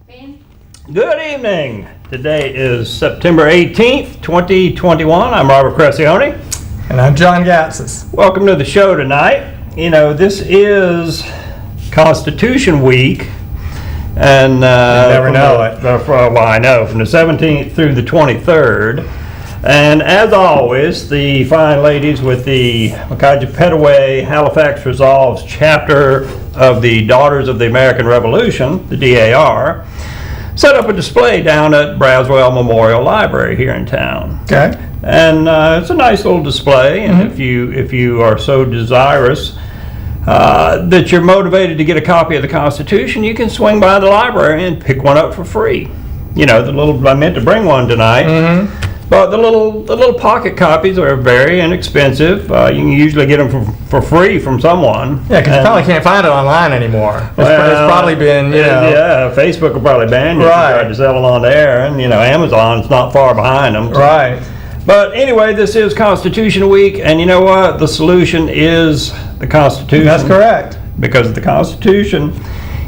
Good evening. Today is September 18th, 2021. I'm Robert Cressionnie. And I'm John Gatsis. Welcome to the show tonight. You know, this is Constitution Week. And you never know it. Well, I know, from the 17th through the 23rd. And as always, the fine ladies with the Petaway Halifax Resolves chapter of the Daughters of the American Revolution, the DAR, set up a display down at Braswell Memorial Library here in town. Okay. And it's a nice little display, and if you are so desirous that you're motivated to get a copy of the Constitution, you can swing by the library and pick one up for free. You know, I meant to bring one tonight. But the little pocket copies are very inexpensive. You can usually get them for free from someone. Yeah, because you probably can't find it online anymore. It's probably been, Yeah, Facebook will probably ban you if you try to sell it on there. And, Amazon's not far behind them. So. Right. But anyway, this is Constitution Week, and you know what? The solution is the Constitution. That's correct. Because the Constitution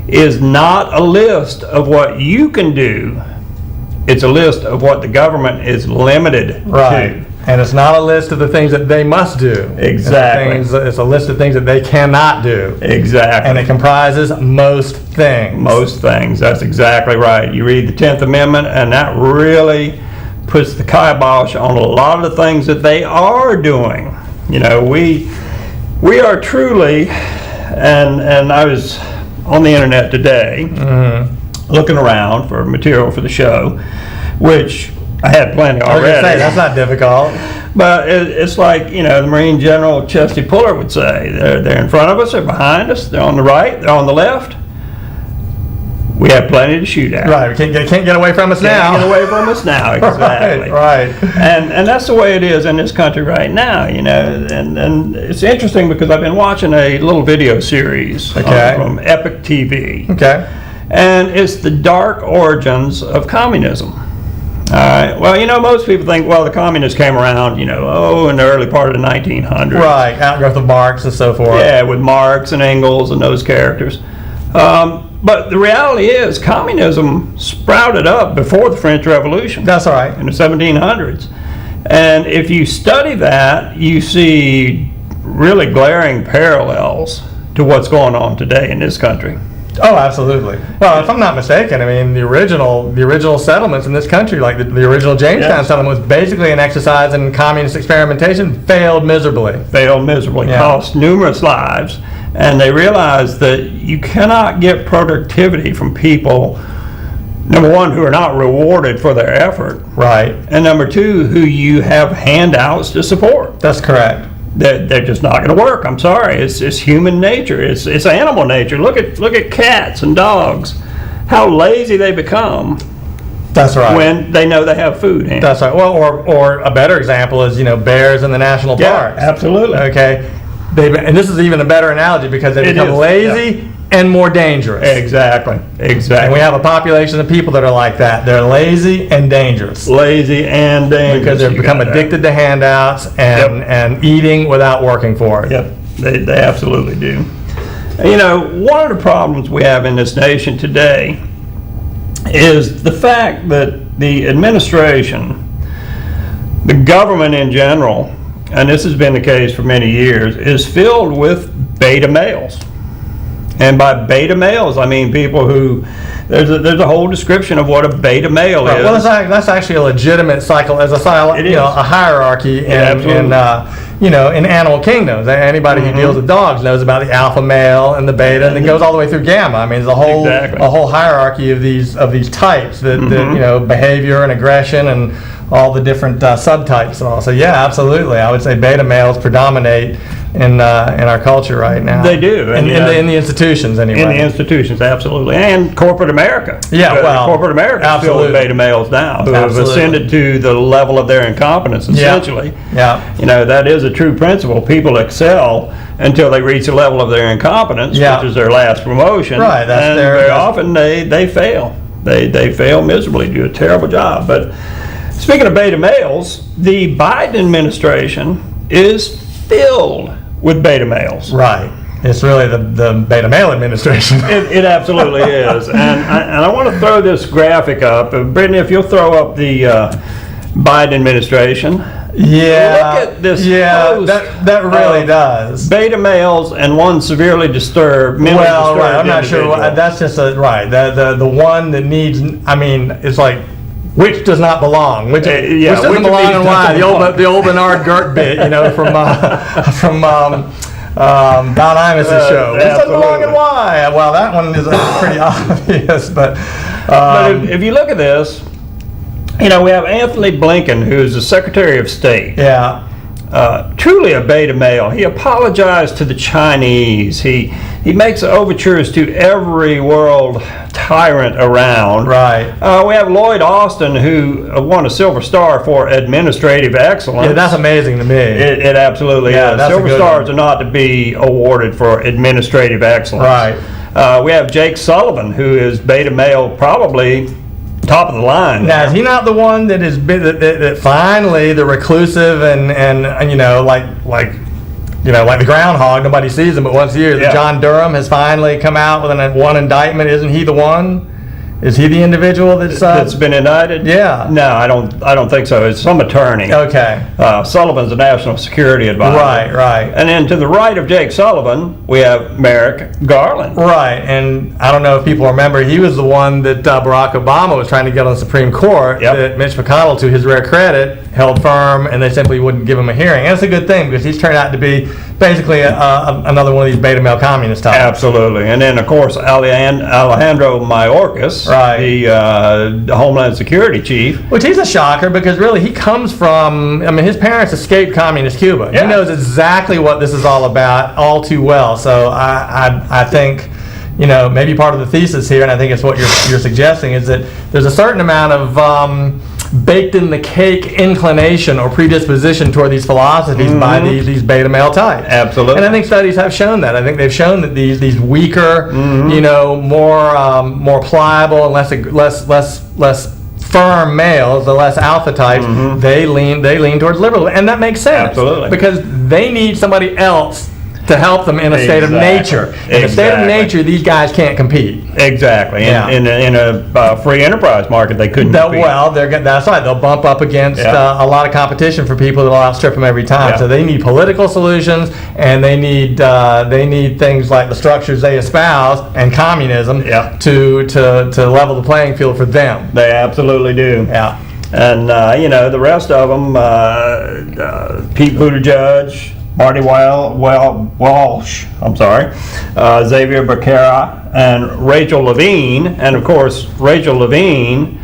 is not a list of what you can do. It's a list of what the government is limited to. And it's not a list of the things that they must do. Exactly. It's a list of things that they cannot do. Exactly. And it comprises most things. Most things. That's exactly right. You read the 10th Amendment, and that really puts the kibosh on a lot of the things that they are doing. You know, we are truly, and I was on the internet today, looking around for material for the show, which I had plenty already. I was going to say, that's not difficult. But it's like, the Marine General Chesty Puller would say, they're in front of us, they're behind us, they're on the right, they're on the left. We have plenty to shoot at. Right, can't get away from us now. Can't get away from us now, exactly. Right. And that's the way it is in this country right now, and it's interesting because I've been watching a little video series from Epic TV. Okay. And it's the dark origins of communism. All right. Well, most people think, the communists came around, in the early part of the 1900s. Right. Outgrowth of Marx and so forth. Yeah, with Marx and Engels and those characters. But the reality is, communism sprouted up before the French Revolution. That's right. In the 1700s. And if you study that, you see really glaring parallels to what's going on today in this country. Oh, absolutely. Well, if I'm not mistaken, the original settlements in this country, like the original Jamestown settlement, was basically an exercise in communist experimentation, failed miserably. Cost numerous lives, and they realized that you cannot get productivity from people, number one, who are not rewarded for their effort. Right. And number two, who you have handouts to support. That's correct. They're just not going to work. I'm sorry. It's human nature. It's animal nature. Look at cats and dogs. How lazy they become. That's right. When they know they have food. That's right. Well, or a better example is bears in the national parks. Absolutely. Okay. And this is even a better analogy because they become lazy and more dangerous. Exactly. And we have a population of people that are like that. They're lazy and dangerous. Because they've become addicted to handouts and eating without working for it. Yep, they absolutely do. One of the problems we have in this nation today is the fact that the administration, the government in general, and this has been the case for many years, is filled with beta males. And by beta males, I mean people who, there's a whole description of what a beta male is. Well, that's actually a legitimate cycle, a hierarchy in animal kingdoms. Anybody who deals with dogs knows about the alpha male and the beta, and it goes all the way through gamma. There's a whole hierarchy of these types that behavior and aggression and all the different subtypes and all. So yeah, absolutely, I would say beta males predominate in our culture right now. They do. In the institutions, anyway. In the institutions, absolutely. And corporate America. Yeah, corporate America is filled with beta males now who have ascended to the level of their incompetence, essentially. Yeah. That is a true principle. People excel until they reach the level of their incompetence, which is their last promotion. Right. Very often they fail. They fail miserably, do a terrible job. But speaking of beta males, the Biden administration is filled with beta males. Right. It's really the beta male administration. It absolutely is. And I want to throw this graphic up. Brittany, if you'll throw up the Biden administration. Yeah. Look at this post that really does. Beta males and one severely disturbed, mentally disturbed right. I'm not sure. individual. That's just the one that needs. I mean, it's like which does not belong. Which doesn't belong and why? The old Bernard Gert bit, from Don Imus's show. Which doesn't belong and why? Well, that one is pretty obvious, but if you look at this. We have Anthony Blinken, who's the Secretary of State. Yeah. Truly a beta male. He apologized to the Chinese. He makes overtures to every world tyrant around. Right. We have Lloyd Austin, who won a Silver Star for administrative excellence. Yeah, that's amazing to me. It absolutely is. Silver Stars are not to be awarded for administrative excellence. Right. We have Jake Sullivan, who is beta male, probably top of the line. Now, is he not the one that is that finally the reclusive and like the groundhog, nobody sees him but once a year? Yeah. John Durham has finally come out with one indictment. Isn't he the one? Is he the individual that's been indicted? Yeah. No, I don't think so. It's some attorney. Okay. Sullivan's a national security advisor. Right. And then to the right of Jake Sullivan, we have Merrick Garland. Right. And I don't know if people remember, he was the one that Barack Obama was trying to get on the Supreme Court. Yep. That Mitch McConnell, to his rare credit, held firm, and they simply wouldn't give him a hearing. And it's a good thing because he's turned out to be basically another one of these beta male communist types. Absolutely. And then, of course, Alejandro Mayorkas, right, the Homeland Security chief. Which he's a shocker because really he comes from, his parents escaped communist Cuba. Yeah. He knows exactly what this is all about all too well. So I think, maybe part of the thesis here, and I think it's what you're suggesting, is that there's a certain amount of baked in the cake inclination or predisposition toward these philosophies by these beta male types. Absolutely. And I think studies have shown that. I think they've shown that these weaker, more pliable and less firm males, the less alpha types, they lean towards liberal, and that makes sense. Absolutely. Because they need somebody else to help them in a state of nature. In a state of nature, these guys can't compete. Exactly. Yeah. In a free enterprise market, they couldn't compete. Well, that's right. They'll bump up against a lot of competition for people that'll outstrip them every time. Yeah. So they need political solutions, and they need things like the structures they espouse and communism to level the playing field for them. They absolutely do. Yeah. And the rest of them, Pete Buttigieg, Marty Walsh, Xavier Becerra, and Rachel Levine. And of course, Rachel Levine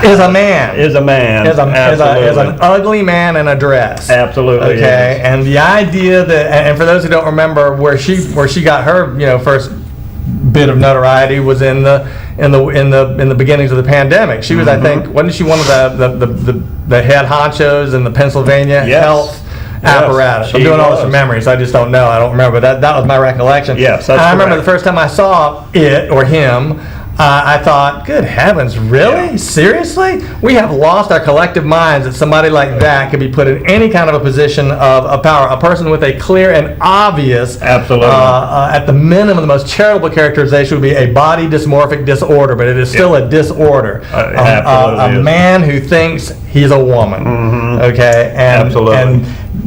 is a man. Is an ugly man in a dress. Absolutely. Okay. And the idea that, and for those who don't remember, where she got her first bit of notoriety was in the beginnings of the pandemic. She was, I think, wasn't she one of the head honchos in the Pennsylvania health apparatus? I'm doing all this from memory, so I just don't know. I don't remember. That was my recollection. Yes, I remember the first time I saw it or him, I thought, good heavens, really? Yeah. Seriously? We have lost our collective minds that somebody like that could be put in any kind of a position of power. A person with a clear and obvious, absolutely, at the minimum, the most charitable characterization would be a body dysmorphic disorder, but it is still a disorder. A man who thinks he's a woman. Okay, and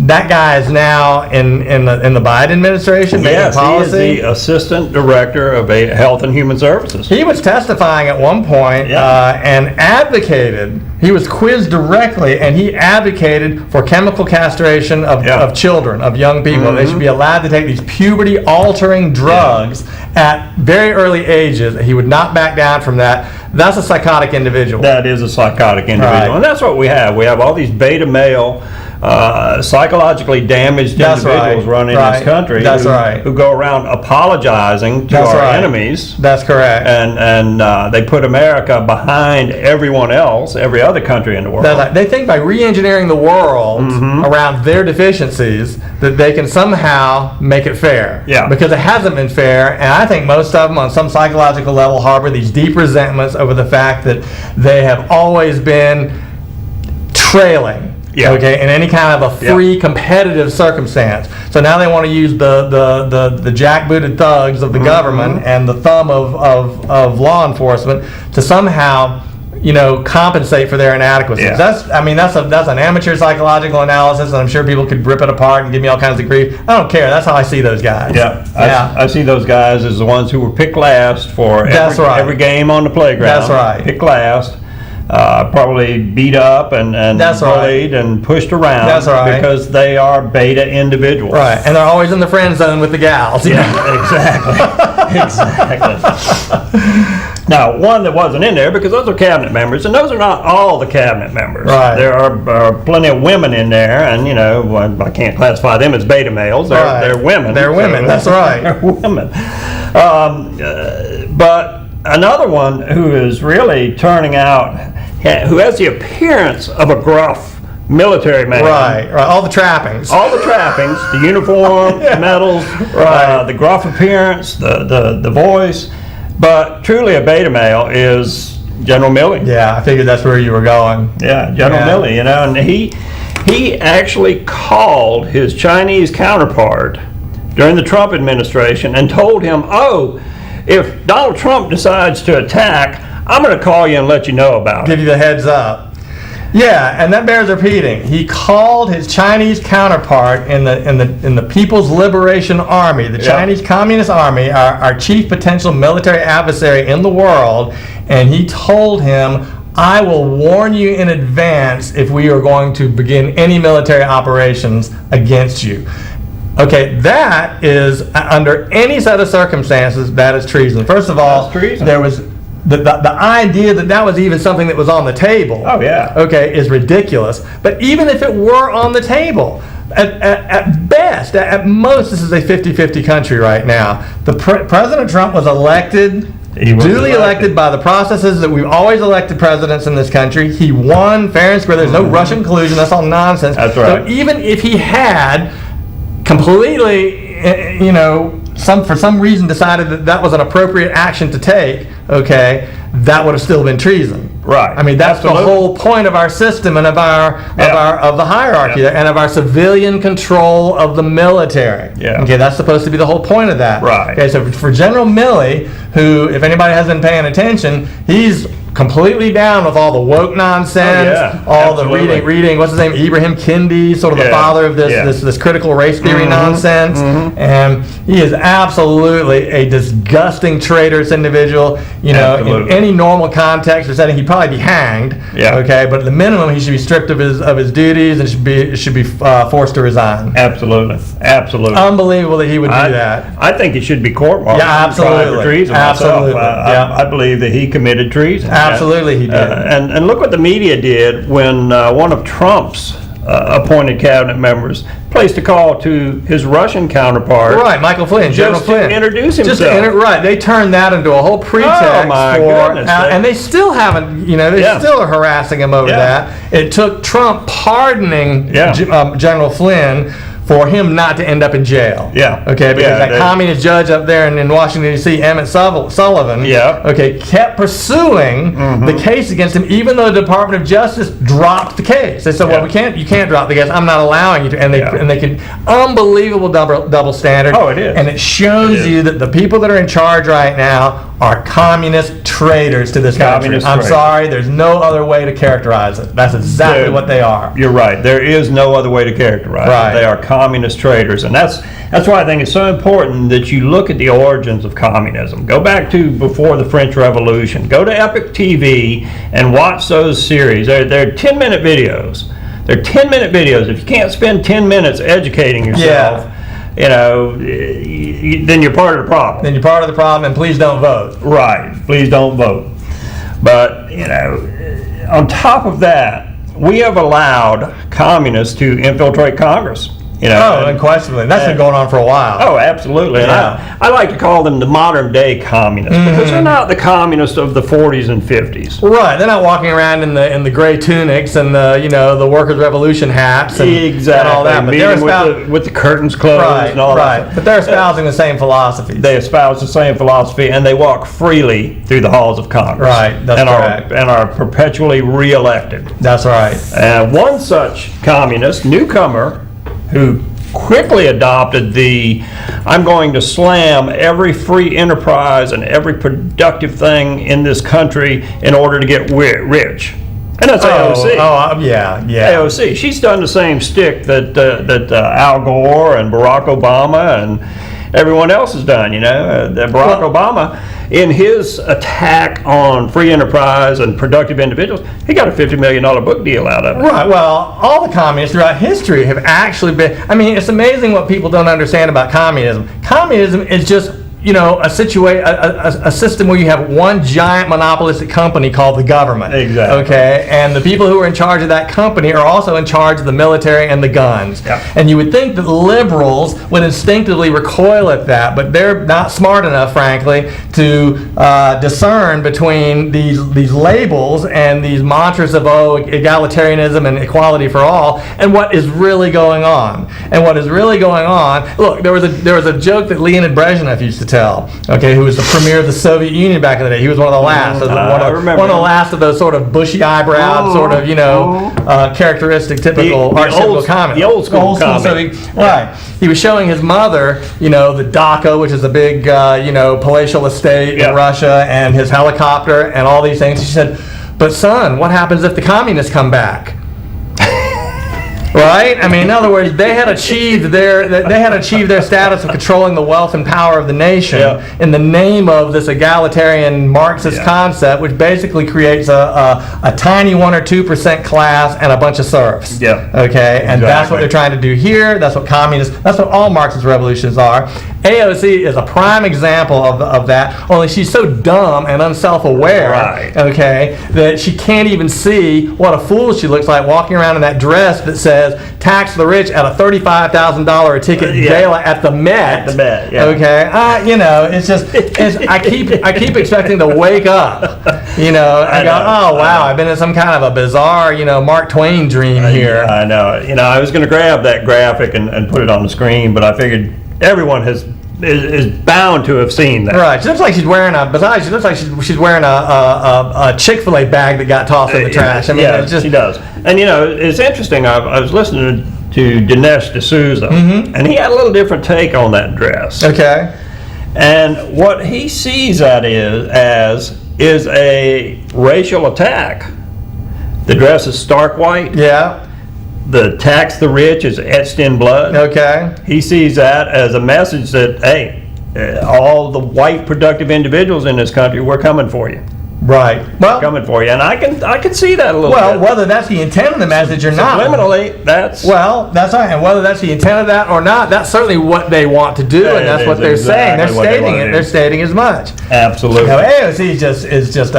that guy is now in the Biden administration making policy. He is the assistant director of Health and Human Services. He was testifying at one point and advocated. He was quizzed directly, and he advocated for chemical castration of children, of young people. They should be allowed to take these puberty-altering drugs at very early ages. He would not back down from that. That's a psychotic individual. That is a psychotic individual, right. And that's what we have. We have all these beta male, psychologically damaged individuals running this country. Who go around apologizing to our enemies. That's correct. And they put America behind everyone else, every other country in the world. They think by re-engineering the world around their deficiencies that they can somehow make it fair. Yeah. Because it hasn't been fair, and I think most of them on some psychological level harbor these deep resentments over the fact that they have always been trailing Yeah. Okay, in any kind of a free competitive circumstance. So now they want to use the jackbooted thugs of the government and the thumb of law enforcement to somehow, compensate for their inadequacies. Yeah. That's an amateur psychological analysis, and I'm sure people could rip it apart and give me all kinds of grief. I don't care. That's how I see those guys. Yeah. I see those guys as the ones who were picked last for every game on the playground. That's right. Picked last. Probably beat up and bullied and pushed around. That's right. Because they are beta individuals. Right, and they're always in the friend zone with the gals. Yeah, exactly. Now, one that wasn't in there, because those are cabinet members, and those are not all the cabinet members. Right. There are plenty of women in there, and I can't classify them as beta males. They're women. They're women. That's right. They're women. But another one who is really turning out, who has the appearance of a gruff military man. Right. All the trappings. The uniform, the medals, the gruff appearance, the voice. But truly a beta male is General Milley. Yeah, I figured that's where you were going. Yeah, General Milley, and he actually called his Chinese counterpart during the Trump administration and told him, if Donald Trump decides to attack, I'm going to call you and let you know about it. Give you the heads up. Yeah, and that bears repeating. He called his Chinese counterpart in the People's Liberation Army, the Chinese Communist Army, our chief potential military adversary in the world, and he told him, I will warn you in advance if we are going to begin any military operations against you. Okay, that is, under any set of circumstances, that is treason. First of all, there was the idea that was even something that was on the table. Oh, yeah. Okay, is ridiculous. But even if it were on the table, at best, at most, this is a 50-50 country right now. President Trump was elected. Duly elected by the processes that we've always elected presidents in this country. He won fair and square. There's no Russian collusion. That's all nonsense. That's right. So even if he had completely, for some reason decided that was an appropriate action to take, okay, that would have still been treason. Right. I mean, that's the whole point of our system and of the hierarchy and of our civilian control of the military. Yeah. Okay, that's supposed to be the whole point of that. Right. Okay, so for General Milley, who, if anybody hasn't been paying attention, he's completely down with all the woke nonsense, the reading, what's his name, Ibrahim Kendi, sort of the father of this critical race theory nonsense, and he is absolutely a disgusting traitorous individual. In any normal context or setting, he'd probably be hanged. Yeah. Okay, but at the minimum, he should be stripped of his duties and should be forced to resign. Absolutely. Unbelievable that he would do that. I think he should be court-martialed. Yeah, absolutely. For treason. Absolutely. I believe that he committed treason. Absolutely, he did. And look what the media did when one of Trump's appointed cabinet members placed a call to his Russian counterpart. Right, Michael Flynn, General Flynn. To introduce himself. Right, they turned that into a whole pretext and they still haven't, still are harassing him over that. It took Trump pardoning General Flynn for him not to end up in jail. Yeah. Okay, because that communist judge up there in Washington, D.C., Emmett Sullivan, kept pursuing the case against him, even though the Department of Justice dropped the case. They said, well, you can't drop the case. I'm not allowing you to. And they can, unbelievable double standard. Oh, it is. And it shows you that the people that are in charge right now are communist traitors to this country. I'm sorry, there's no other way to characterize it. That's exactly what they are. You're right. There is no other way to characterize it. They are communist traitors, and that's why I think it's so important that you look at the origins of communism. Go back to before the French Revolution. Go to Epic TV and watch those series. They're 10-minute videos. They're 10-minute videos. If you can't spend 10 minutes educating yourself, then you're part of the problem. Then you're part of the problem, and please don't vote. Right. Please don't vote. But, on top of that, we have allowed communists to infiltrate Congress. You know, unquestionably. That's been going on for a while. Oh, absolutely. Yeah. I like to call them the modern day communists because they're not the communists of the 40s and 50s. Right. They're not walking around in the gray tunics and the workers' revolution hats and, and all that. But they're with the curtains closed and all that. Right. But they're espousing the same philosophies. They espouse the same philosophy, and they walk freely through the halls of Congress. Right. That's correct. And are perpetually reelected. That's right. And one such communist newcomer who quickly adopted I'm going to slam every free enterprise and every productive thing in this country in order to get rich. And that's AOC. Yeah. AOC. She's done the same stick that Al Gore and Barack Obama and everyone else has done, that Barack Obama, in his attack on free enterprise and productive individuals, he got a $50 million book deal out of it. Right. Well, all the communists throughout history have actually been, it's amazing what people don't understand about communism. Communism is just a system where you have one giant monopolistic company called the government. Exactly. Okay, and the people who are in charge of that company are also in charge of the military and the guns. Yep. And you would think that liberals would instinctively recoil at that, but they're not smart enough, frankly, to discern between these labels and these mantras of egalitarianism and equality for all, and what is really going on. And what is really going on? Look, there was a joke that Leonid Brezhnev used to tell, okay, who was the premier of the Soviet Union back in the day. He was one of the last. One of the last of those sort of bushy eyebrow, characteristic, typical archetypical communists. The old school Soviet. Right. He was showing his mother, the dacha, which is a big, palatial estate in Russia, and his helicopter, and all these things. She said, "But son, what happens if the communists come back?" Right? In other words, they had achieved their status of controlling the wealth and power of the nation in the name of this egalitarian Marxist concept, which basically creates a tiny 1 or 2% class and a bunch of serfs. Yeah. Okay? And that's what they're trying to do here. That's what all Marxist revolutions are. AOC is a prime example of that, only she's so dumb and unself-aware, okay, that she can't even see what a fool she looks like walking around in that dress that says tax the rich at a $35,000 a ticket gala at the Met. At the Met, okay, it's just I keep expecting to wake up, and go, oh wow, I've been in some kind of a bizarre, Mark Twain dream here. I know. I was going to grab that graphic and put it on the screen, but I figured everyone is bound to have seen that. Right. She looks like she's wearing she looks like she's wearing a Chick-fil-A bag that got tossed in the trash. She does. And it's interesting. I was listening to Dinesh D'Souza, and he had a little different take on that dress. Okay. And what he sees that is a racial attack. The dress is stark white. Yeah. The tax the rich is etched in blood. Okay. He sees that as a message that, hey, all the white productive individuals in this country, we're coming for you. Right. Well, coming for you, and I can see that a little bit. Well, whether that's the intent of the message or not. Subliminally, that's right. And whether that's the intent of that or not, that's certainly what they want to do, and that's what they're saying. They're stating it. They're stating as much. Absolutely. AOC is just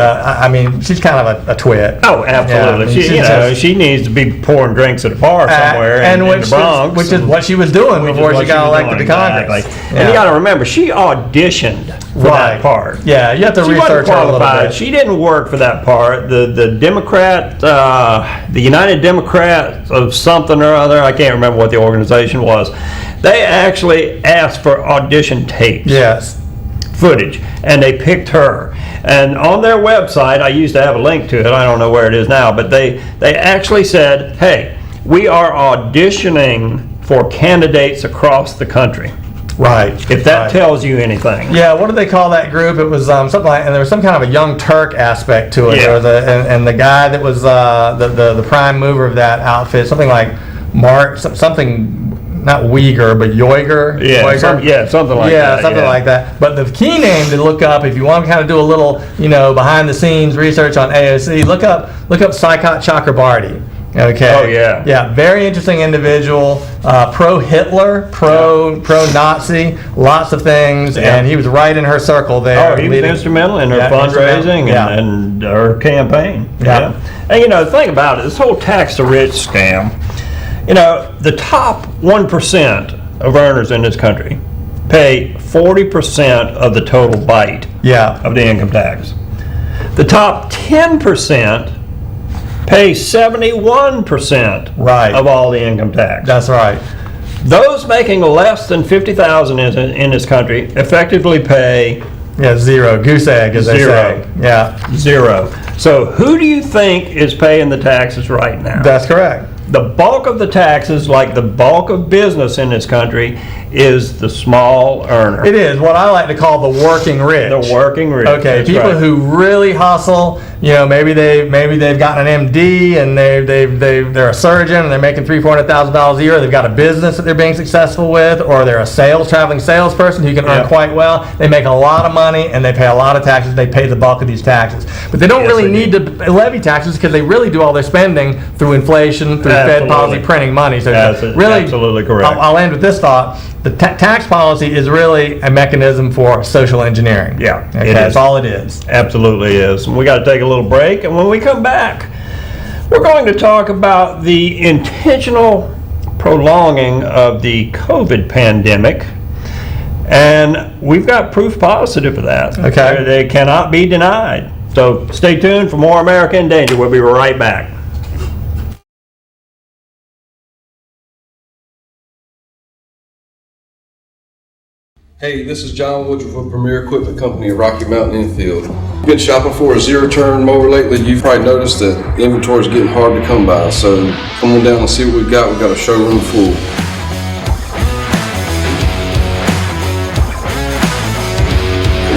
she's kind of a twit. Oh, absolutely. Yeah, she needs to be pouring drinks at a bar somewhere in the Bronx, which is what she was doing before she got elected to Congress. And you got to remember, she auditioned for that part. Yeah, you have to research her a little bit. She didn't work for that part. The Democrat, the United Democrats of something or other, I can't remember what the organization was, they actually asked for audition tapes. Yes. Footage, and they picked her. And on their website, I used to have a link to it, I don't know where it is now, but they actually said, hey, we are auditioning for candidates across the country. Right. If that tells you anything. Yeah, what did they call that group? It was something like, and there was some kind of a Young Turk aspect to it. Yeah. And the guy that was the prime mover of that outfit, something like Mark, something, not Uyghur, but Uyghur. Yeah, something like that. Something like that. But the key name to look up, if you want to kind of do a little, behind the scenes research on AOC, look up Saikat Chakrabarty. Okay. Oh yeah. Yeah, very interesting individual. Pro-Hitler, pro-Nazi, lots of things, and he was right in her circle there. Oh, he was instrumental in her fundraising and her campaign. Yeah. And the thing about it, this whole tax the rich scam, You know, the top 1% of earners in this country pay 40% of the total bite of the income tax. The top 10% pay 71% of all the income tax. That's right. Those making less than $50,000 in this country effectively pay zero. Goose egg, as they say. Zero. So who do you think is paying the taxes right now? That's correct. The bulk of the taxes, like the bulk of business in this country, is the small earner. It is what I like to call the working rich. The working rich. Okay, that's people right. who really hustle. You know, maybe they've gotten an MD and they're a surgeon and they're making $300,000-$400,000 a year. They've got a business that they're being successful with, or they're a traveling salesperson who can earn quite well. They make a lot of money and they pay a lot of taxes. They pay the bulk of these taxes, but they don't really need to levy taxes because they really do all their spending through inflation, through Fed policy printing money. So really, absolutely correct. I'll end with this thought. The tax policy is really a mechanism for social engineering. That's all it is. Absolutely is. And we got to take a little break, and when we come back, we're going to talk about the intentional prolonging of the COVID pandemic, and we've got proof positive of that. Okay. They cannot be denied. So stay tuned for more America in Danger. We'll be right back. Hey, this is John Woodruff of Premier Equipment Company of Rocky Mountain Infield. Been shopping for a zero-turn mower lately. You've probably noticed that inventory is getting hard to come by. So come on down and see what we've got. We've got a showroom full.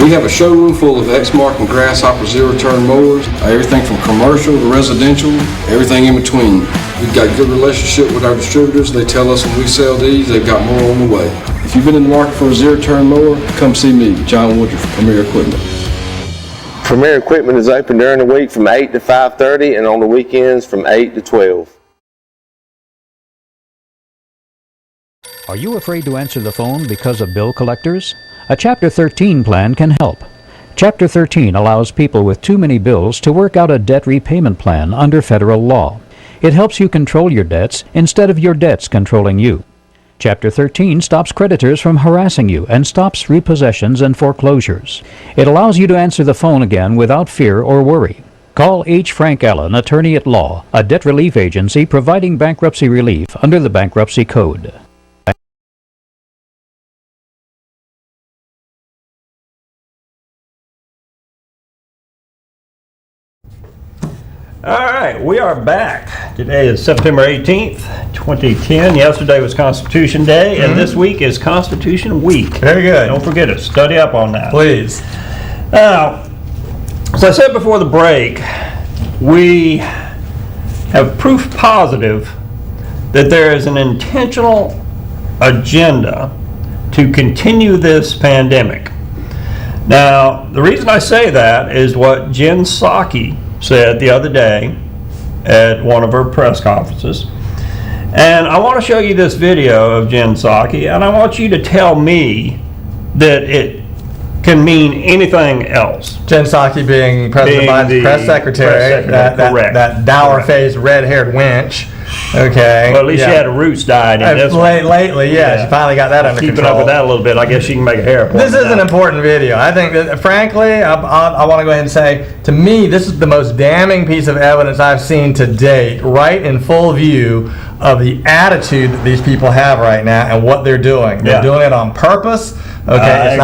We have a showroom full of Exmark and Grasshopper zero-turn mowers. Everything from commercial to residential, everything in between. We've got a good relationship with our distributors. They tell us when we sell these, they've got more on the way. If you've been in the market for a zero-turn mower, come see me, John Woodruff, Premier Equipment. Premier Equipment is open during the week from 8 to 5:30 and on the weekends from 8 to 12. Are you afraid to answer the phone because of bill collectors? A Chapter 13 plan can help. Chapter 13 allows people with too many bills to work out a debt repayment plan under federal law. It helps you control your debts instead of your debts controlling you. Chapter 13 stops creditors from harassing you and stops repossessions and foreclosures. It allows you to answer the phone again without fear or worry. Call H. Frank Allen, Attorney at Law, a debt relief agency providing bankruptcy relief under the Bankruptcy Code. All right, we are back. Today is September 18th, 2010. Yesterday was Constitution Day, and this week is Constitution Week. Very good. Don't forget it. Study up on that. Please. Now, as I said before the break, we have proof positive that there is an intentional agenda to continue this pandemic. Now, the reason I say that is what Jen Psaki said the other day at one of her press conferences. And I want to show you this video of Jen Psaki, and I want you to tell me that it can mean anything else. Jen Psaki being President Biden's press secretary, that dour-faced, red-haired wench. Okay. Well, at least she had her roots dyed in this one. Lately, she finally got that under control. Keeping up with that a little bit, I guess she can make a hair point. This is an important video. I think that, frankly, I want to go ahead and say, to me, this is the most damning piece of evidence I've seen to date, right in full view of the attitude that these people have right now and what they're doing. They're doing it on purpose. Okay,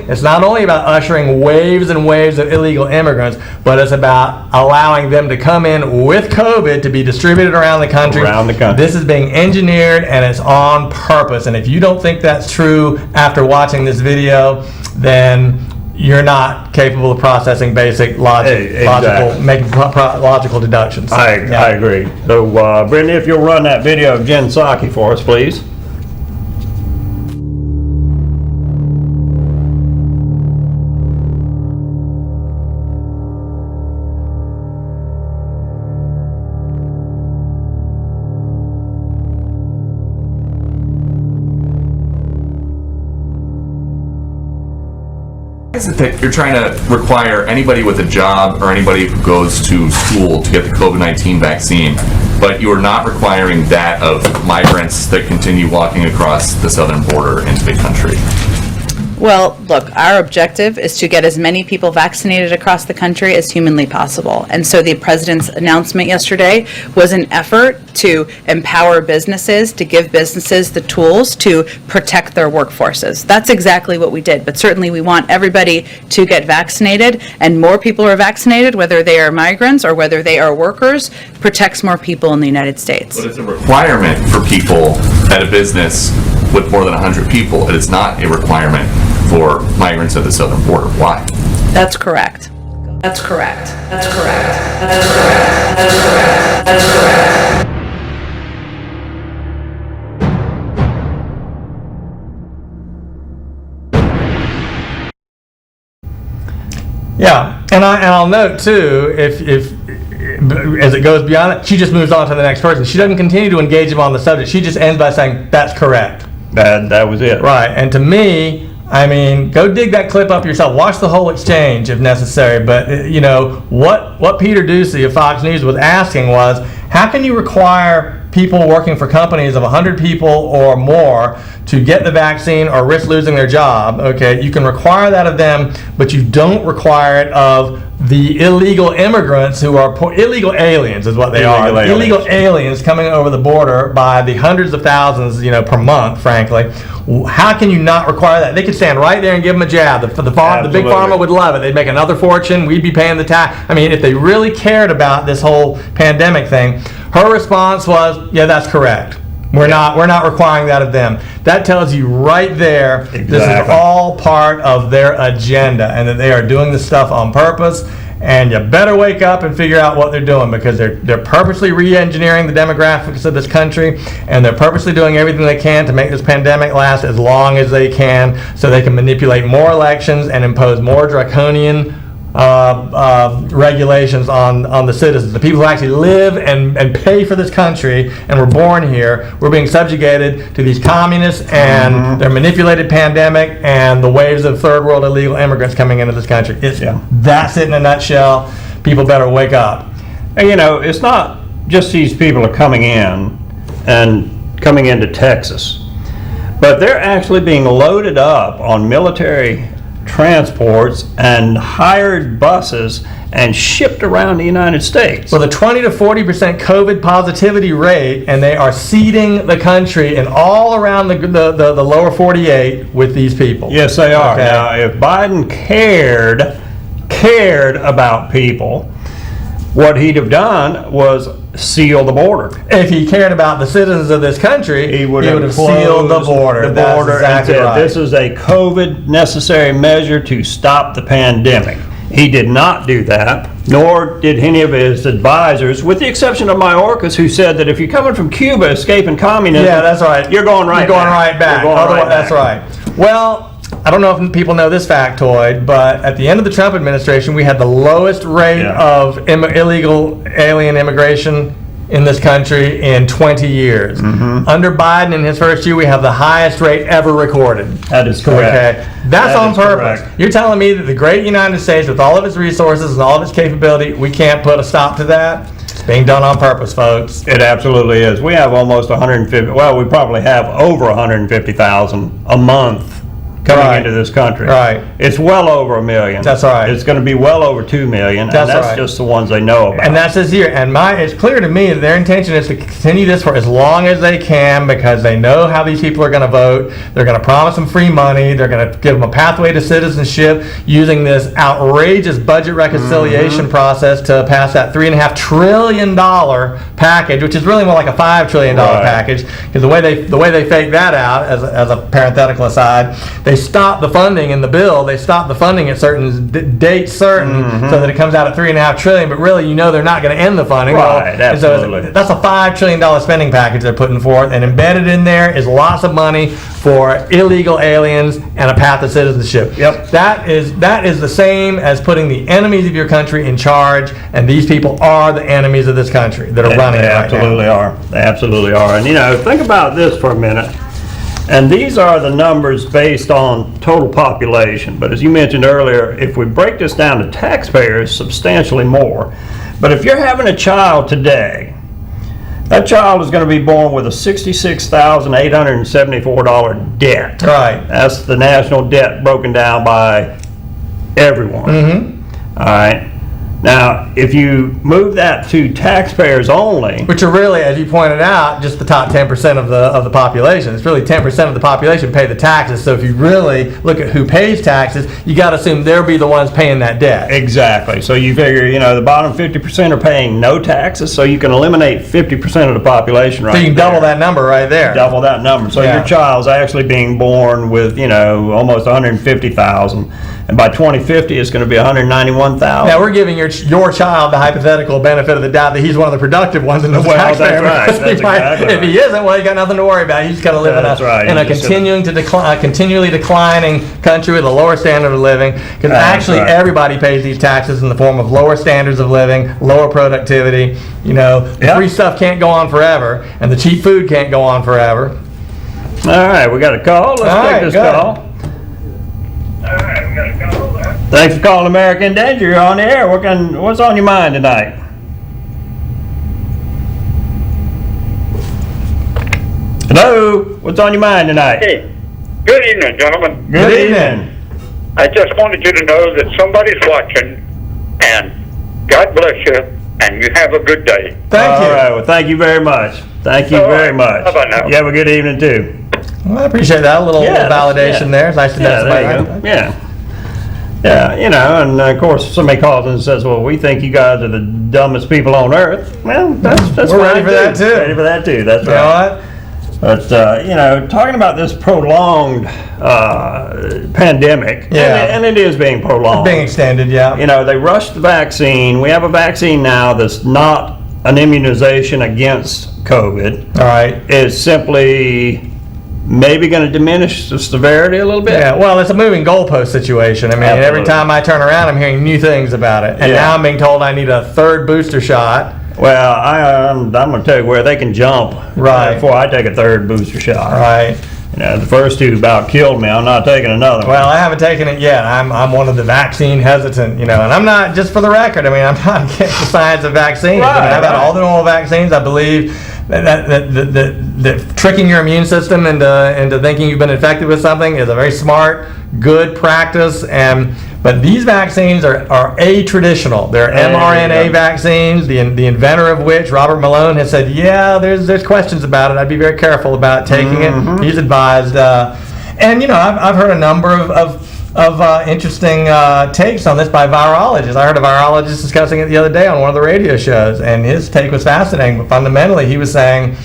it's not only about ushering waves and waves of illegal immigrants, but it's about allowing them to come in with COVID to be distributed around the country. This is being engineered and it's on purpose. And if you don't think that's true after watching this video, then you're not capable of processing basic logical deductions. I agree. So, Brittany, if you'll run that video of Jen Psaki for us, please. Why is it that you're trying to require anybody with a job or anybody who goes to school to get the COVID-19 vaccine, but you are not requiring that of migrants that continue walking across the southern border into the country. Well, look, our objective is to get as many people vaccinated across the country as humanly possible. And so the president's announcement yesterday was an effort to empower businesses, to give businesses the tools to protect their workforces. That's exactly what we did. But certainly we want everybody to get vaccinated, and more people are vaccinated, whether they are migrants or whether they are workers, protects more people in the United States. But it's a requirement for people at a business with more than 100 people. It is not a requirement for migrants at the southern border. Why? That's correct. That's correct. That's correct. That's correct. That's correct. That's correct. Yeah, and I'll note too, if as it goes beyond it, she just moves on to the next person. She doesn't continue to engage him on the subject. She just ends by saying, "That's correct." That was it. Right, and to me, I mean, go dig that clip up yourself. Watch the whole exchange if necessary. But you know what Peter Ducey of Fox News was asking was, how can you require people working for companies of 100 people or more to get the vaccine or risk losing their job? Okay, you can require that of them, but you don't require it of the illegal immigrants who are illegal aliens is what they are. Illegal aliens coming over the border by the hundreds of thousands, per month, frankly. How can you not require that? They could stand right there and give them a jab. The big pharma would love it. They'd make another fortune. We'd be paying the tax. I mean, if they really cared about this whole pandemic thing, her response was, "Yeah, that's correct. We're not requiring that of them." That tells you right there, exactly. This is all part of their agenda, and that they are doing this stuff on purpose. And you better wake up and figure out what they're doing, because they're purposely re-engineering the demographics of this country, and they're purposely doing everything they can to make this pandemic last as long as they can, so they can manipulate more elections and impose more draconian regulations on the citizens. The people who actually live and pay for this country and were born here, we're being subjugated to these communists and their manipulated pandemic and the waves of third world illegal immigrants coming into this country. That's it in a nutshell. People better wake up. And, it's not just these people are coming in and coming into Texas, but they're actually being loaded up on military transports and hired buses and shipped around the United States. With a 20 to 40% COVID positivity rate, and they are seeding the country and all around the lower 48 with these people. Yes, they are. Okay. Now, if Biden cared about people, what he'd have done was seal the border. If he cared about the citizens of this country, he would have sealed the border. That's exactly right. This is a COVID necessary measure to stop the pandemic. He did not do that, nor did any of his advisors, with the exception of Mayorkas, who said that if you're coming from Cuba escaping communism, yeah, that's right. You're going right back. That's right. Well, I don't know if people know this factoid, but at the end of the Trump administration, we had the lowest rate of illegal alien immigration in this country in 20 years. Under Biden, in his first year, we have the highest rate ever recorded. That is correct. Okay? That's on purpose. Correct. You're telling me that the great United States, with all of its resources and all of its capability, we can't put a stop to that? It's being done on purpose, folks. It absolutely is. We have almost 150, well, we probably have over 150,000 a month coming into this country. Right. It's well over 1 million. That's right. It's going to be well over 2 million. That's and that's right. just the ones they know about. And that's this year. And it's clear to me that their intention is to continue this for as long as they can, because they know how these people are going to vote. They're going to promise them free money. They're going to give them a pathway to citizenship using this outrageous budget reconciliation process to pass that $3.5 trillion package, which is really more like a $5 trillion package, because the way they fake that out, as a parenthetical aside, they stop the funding in the bill. They stop the funding at certain dates certain, so that it comes out at $3.5 trillion. But really, they're not going to end the funding. Right, absolutely. So that's a $5 trillion spending package they're putting forth, and embedded in there is lots of money for illegal aliens and a path to citizenship. Yep. That is the same as putting the enemies of your country in charge, and these people are the enemies of this country that are running it right now. They absolutely are. And think about this for a minute. And these are the numbers based on total population. But as you mentioned earlier, if we break this down to taxpayers, substantially more. But if you're having a child today that child is going to be born with a $66,874 debt. Right. That's the national debt broken down by everyone. All right. Now, if you move that to taxpayers only, Which are really, as you pointed out, just the top 10% of the population. It's really 10% of the population pay the taxes. So if you really look at who pays taxes, you got to assume they'll be the ones paying that debt. exactly. So you figure, the bottom 50% are paying no taxes, so you can eliminate 50% of the population right So you can there. double that number right there. Double that number. So Yeah. your child's actually being born with, almost 150,000, and by 2050 it's going to be 191,000. Now we're giving your child the hypothetical benefit of the doubt that he's one of the productive ones in the Well, that's taxpayer. right. Because That's exactly if he isn't, well, you got nothing to worry about. He's got to live That's right. in a You just continually declining country with a lower standard of living. Because That's actually, right. everybody pays these taxes in the form of lower standards of living, lower productivity. The Yep. free stuff can't go on forever, and the cheap food can't go on forever. All right, we got a call. Let's All take right, this good. call. Thanks for calling American Danger. You're on the air. What's on your mind tonight? Hello? What's on your mind tonight? Hey, good evening, gentlemen. Good evening. I just wanted you to know that somebody's watching, and God bless you, and you have a good day. Thank you. All right, well, thank you very much. Thank you All very right. much. How about now? You have a good evening, too. Well, I appreciate that. A little validation there. It's nice to know Yeah, somebody. there you go. Yeah. Yeah, and of course, somebody calls and says, well, we think you guys are the dumbest people on earth. Well, that's We're fine, ready for that, too. Ready for that, too. That's You know right. what? But, talking about this prolonged pandemic, Yeah. and it is being prolonged. Being extended, yeah. They rushed the vaccine. We have a vaccine now that's not an immunization against COVID. All right. It's simply maybe going to diminish the severity a little bit. Yeah, well, it's a moving goalpost situation. I mean, every Absolutely. time I turn around, I'm hearing new things about it. And Yeah. now I'm being told I need a third booster shot. Well, I'm going to tell you where they can jump Right. before I take a third booster shot. Right. The first two about killed me. I'm not taking another one. Well, I haven't taken it yet. I'm one of the vaccine hesitant, and I'm not, just for the record, I'm not against the science of vaccines. I've had all the normal vaccines. I believe that tricking your immune system into thinking you've been infected with something is a very smart, good practice. But these vaccines are atraditional. They're mRNA vaccines, the inventor of which, Robert Malone, has said, yeah, there's questions about it. I'd be very careful about taking it. He's advised. I've heard a number of interesting takes on this by virologists. I heard a virologist discussing it the other day on one of the radio shows, and his take was fascinating. But fundamentally, he was saying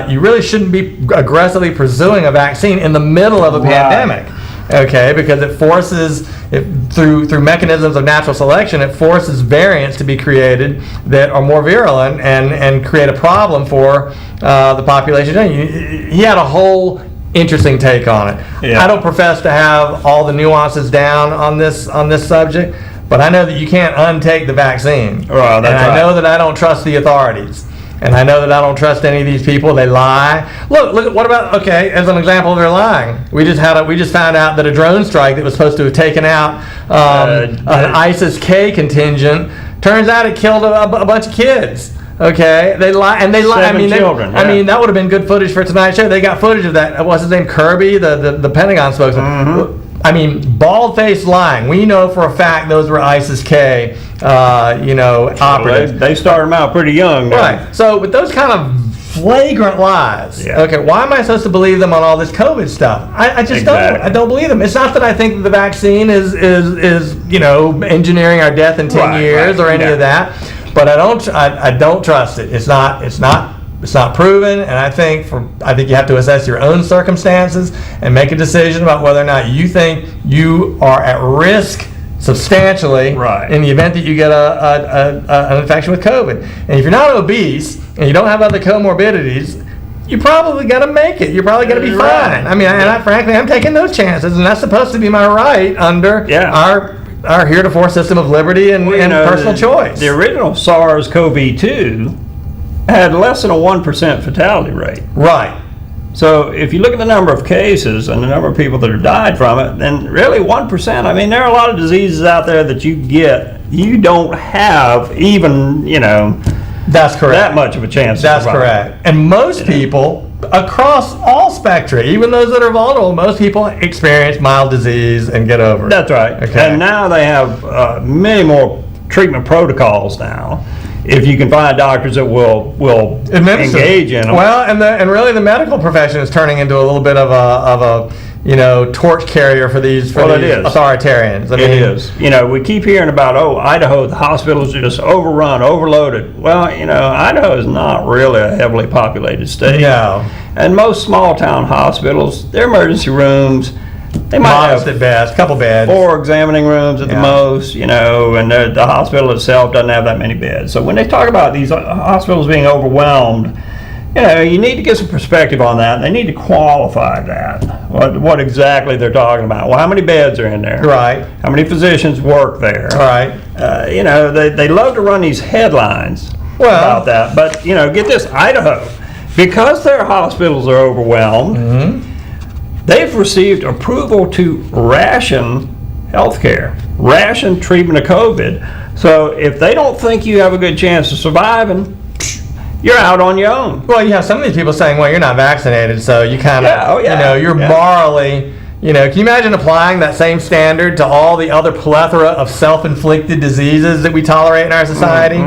you really shouldn't be aggressively pursuing a vaccine in the middle of a pandemic. Okay, because it forces, through mechanisms of natural selection, it forces variants to be created that are more virulent and create a problem for the population. He had a whole interesting take on it. Yeah. I don't profess to have all the nuances down on this subject, but I know that you can't untake the vaccine. Well, that's and I right. know that I don't trust the authorities. And I know that I don't trust any of these people. They lie. Look. What about, okay? As an example of their lying, we just found out that a drone strike that was supposed to have taken out an ISIS-K contingent, turns out it killed a bunch of kids. Okay, they lie and they lie. 7 children. I mean, that would have been good footage for tonight's show. They got footage of that. What's his name? Kirby, the Pentagon spokesman. I mean, bald-faced lying. We know for a fact those were ISIS-K, operatives. They started them out pretty young. Right. So with those kind of flagrant lies, Yeah. okay, why am I supposed to believe them on all this COVID stuff? I just don't. Exactly. I don't believe them. It's not that I think that the vaccine is engineering our death in 10 years or any of that, but I don't trust it. It's not proven, and I think you have to assess your own circumstances and make a decision about whether or not you think you are at risk substantially Right. in the event that you get an infection with COVID. And if you're not obese and you don't have other comorbidities, you're probably going to make it. You're probably going to be Right. fine. I mean, frankly, I'm taking those chances, and that's supposed to be my right under our heretofore system of liberty and personal choice. The original SARS-CoV-2 had less than a 1% fatality rate. Right. So if you look at the number of cases and the number of people that have died from it, then really 1%. I mean, there are a lot of diseases out there that you don't have even, That's correct. that much of a chance. That's to survive. correct. And most people across all spectra, even those that are vulnerable, most people experience mild disease and get over it. That's right. Okay. And now they have many more treatment protocols now. If you can find doctors that will engage in them. Well, and really the medical profession is turning into a little bit of a torch carrier for these authoritarians. It is. We keep hearing about, Idaho, the hospitals are just overrun, overloaded. Well, Idaho is not really a heavily populated state. No. And most small town hospitals, their emergency rooms, they might Modest have at best, couple beds. 4 examining rooms at the most, and the hospital itself doesn't have that many beds. So when they talk about these hospitals being overwhelmed, you need to get some perspective on that. They need to qualify that, what exactly they're talking about. Well, how many beds are in there? Right. How many physicians work there? Right. They love to run these headlines about that. But, get this, Idaho, because their hospitals are overwhelmed, they've received approval to ration healthcare, ration treatment of COVID. So if they don't think you have a good chance of surviving, you're out on your own. Well, you have some of these people saying, well, you're not vaccinated, so you kind of, you're morally, can you imagine applying that same standard to all the other plethora of self-inflicted diseases that we tolerate in our society?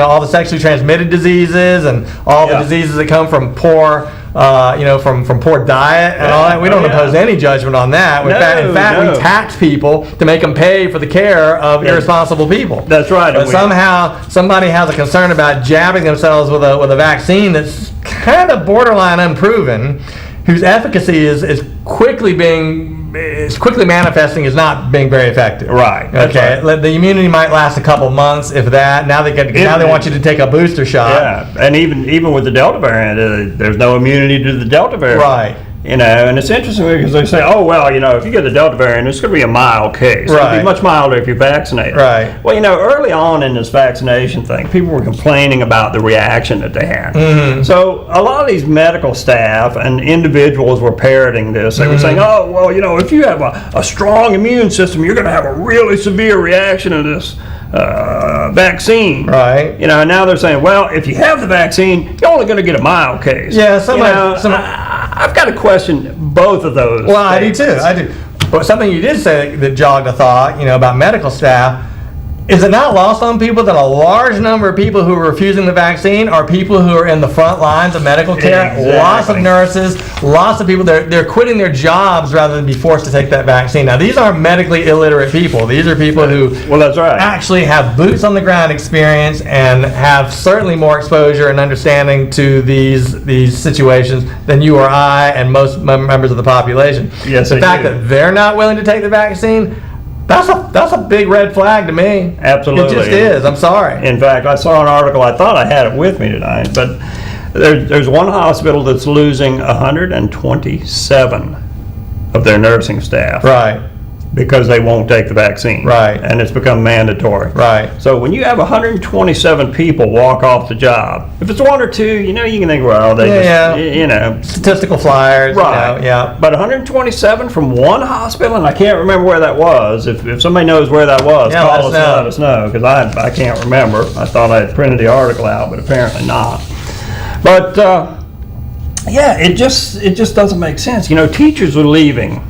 All the sexually transmitted diseases and all the diseases that come from poor, from poor diet and all that. We don't impose any judgment on that. In fact, we tax people to make them pay for the care of irresponsible people. That's right. But somehow somebody has a concern about jabbing themselves with a vaccine that's kind of borderline unproven, whose efficacy is quickly manifesting as not being very effective. Right. Okay. Right. The immunity might last a couple months, if that. Now they want you to take a booster shot. Yeah, and even with the Delta variant, there's no immunity to the Delta variant. Right. And it's interesting because they say, if you get the Delta variant, it's going to be a mild case. Right. It'll be much milder if you're vaccinated. Right. Well, early on in this vaccination thing, people were complaining about the reaction that they had. So a lot of these medical staff and individuals were parroting this. They were saying, if you have a strong immune system, you're going to have a really severe reaction to this vaccine. Right. And now they're saying, well, if you have the vaccine, you're only going to get a mild case. Yeah, I've got to question both of those. Well, I do too. I do. But something you did say that jogged a thought, about medical staff. Is it not lost on people that a large number of people who are refusing the vaccine are people who are in the front lines of medical care? Exactly. Lots of nurses, lots of people, they're quitting their jobs rather than be forced to take that vaccine. Now, these aren't medically illiterate people. These are people who that's right. actually have boots on the ground experience and have certainly more exposure and understanding to these situations than you or I and most members of the population. Yes, the fact that they're not willing to take the vaccine, that's a big red flag to me. Absolutely. It just is. I'm sorry. In fact, I saw an article, I thought I had it with me tonight, but there's one hospital that's losing 127 of their nursing staff. Right. Because they won't take the vaccine. Right. And it's become mandatory. Right. So when you have 127 people walk off the job, if it's one or two, you can think, well, statistical flyers. Right. But 127 from one hospital, and I can't remember where that was. If somebody knows where that was, call us and let us know, because I can't remember. I thought I had printed the article out, but apparently not. But it just doesn't make sense. Teachers are leaving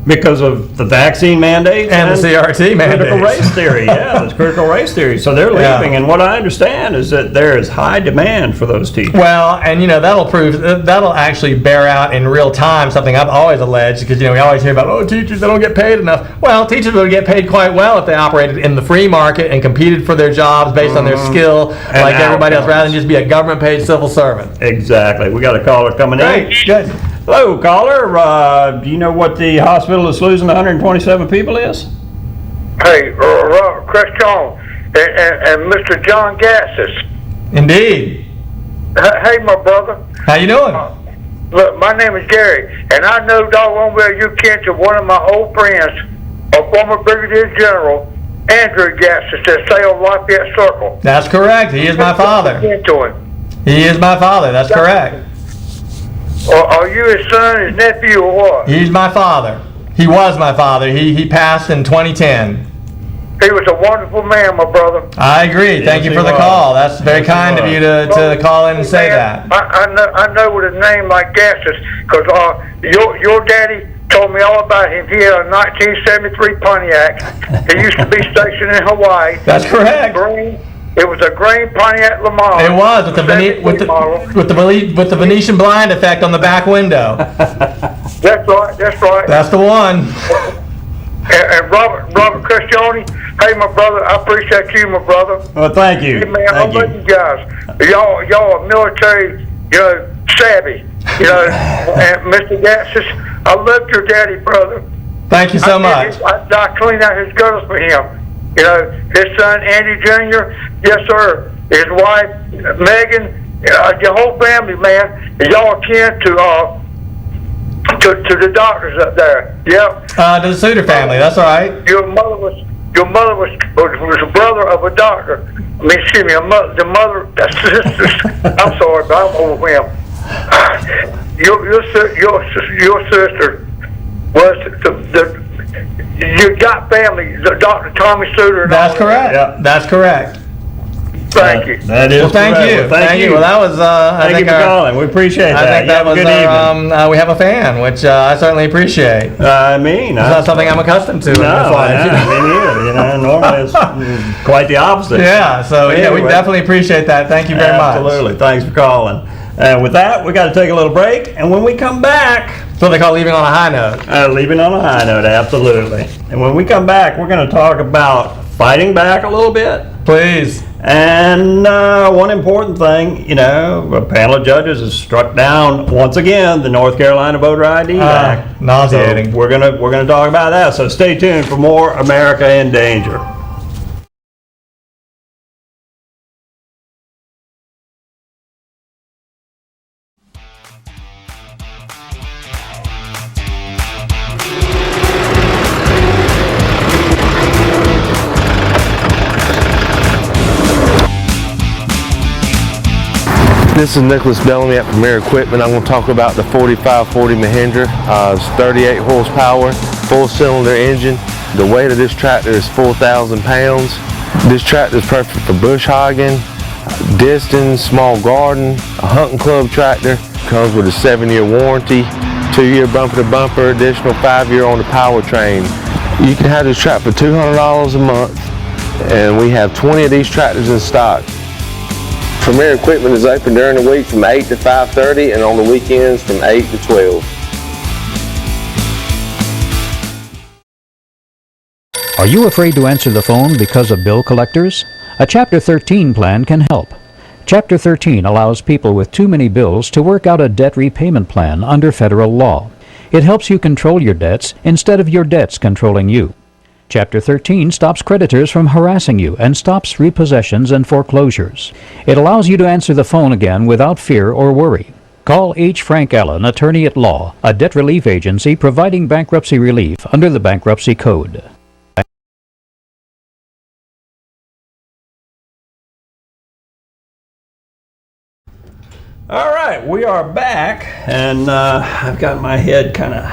because of the vaccine mandate and the CRT mandate. Critical race theory, there's critical race theory. So they're leaving, and what I understand is that there is high demand for those teachers. Well, and that'll actually bear out in real time something I've always alleged, because we always hear about teachers, they don't get paid enough. Well, teachers would get paid quite well if they operated in the free market and competed for their jobs based on their skill, and like everybody else, rather than just be a government paid civil servant. Exactly. We got a caller coming in. Good. Hello, caller. Do you know what the hospital that's losing 127 people is? Hey, Cressionnie and Mr. John Gatsis. Indeed. Hey, my brother. How you doing? Look, my name is Gary, and I know doggone well you kin to one of my old friends, a former Brigadier General, Andrew Gatsis, that sailed Lafayette Circle. That's correct. He is my father. He is my father. That's correct. Are you his son, his nephew, or what? He's my father. He was my father. He passed in 2010. He was a wonderful man, my brother. I agree. Thank you for the call. That's very kind of you to call in and say that. I know with a name like Gatsis, because your daddy told me all about him. He had a 1973 Pontiac. He used to be stationed in Hawaii. That's correct. It was a green Pontiac Le Mans. It was with the Venetian blind effect on the back window. That's right. That's right. That's the one. And Robert Cressionnie, hey, my brother, I appreciate you, my brother. Well, thank you. Hey, man, I Thank love you guys. Y'all are military, savvy. And Mr. Gatsis, I loved your daddy, brother. Thank you so much. I cleaned out his gutters for him. His son Andy Jr., yes sir. His wife Megan, your whole family, man. Y'all are kin to the doctors up there. Yep. To the Suter family. That's all right. Your mother was a brother of a doctor. I mean, excuse me, the mother. I'm sorry, but I'm overwhelmed. Your sister was you got family, Dr. Tommy Suter. That's correct. Yeah. That's correct. Thank you. That is thank correct. you. Well, thank you. Well, that was. Thank you for calling. We appreciate that. I think that was good evening. we have a fan, which I certainly appreciate. It's not something I'm accustomed to. No, normally it's quite the opposite. Yeah. So anyway, we definitely appreciate that. Thank you very much. Absolutely. Thanks for calling. And with that, we got to take a little break. And when we come back, that's what they call leaving on a high note. Leaving on a high note, absolutely. And when we come back, we're going to talk about fighting back a little bit. Please. And one important thing, a panel of judges has struck down once again the North Carolina Voter ID Act. Nauseating. So we're gonna talk about that. So stay tuned for more America in Danger. This is Nicholas Bellamy at Premier Equipment. I'm going to talk about the 4540 Mahindra. It's 38 horsepower, full cylinder engine. The weight of this tractor is 4,000 pounds. This tractor is perfect for bush hogging, distance, small garden, a hunting club tractor. Comes with a 7-year warranty, 2-year bumper to bumper, additional 5-year on the powertrain. You can have this tractor for $200 a month, and we have 20 of these tractors in stock. Premier Equipment is open during the week from 8 to 5:30 and on the weekends from 8 to 12. Are you afraid to answer the phone because of bill collectors? A Chapter 13 plan can help. Chapter 13 allows people with too many bills to work out a debt repayment plan under federal law. It helps you control your debts instead of your debts controlling you. Chapter 13 stops creditors from harassing you and stops repossessions and foreclosures. It allows you to answer the phone again without fear or worry. Call H. Frank Allen, Attorney at Law, a debt relief agency providing bankruptcy relief under the Bankruptcy Code. All right, we are back, and I've got my head kind of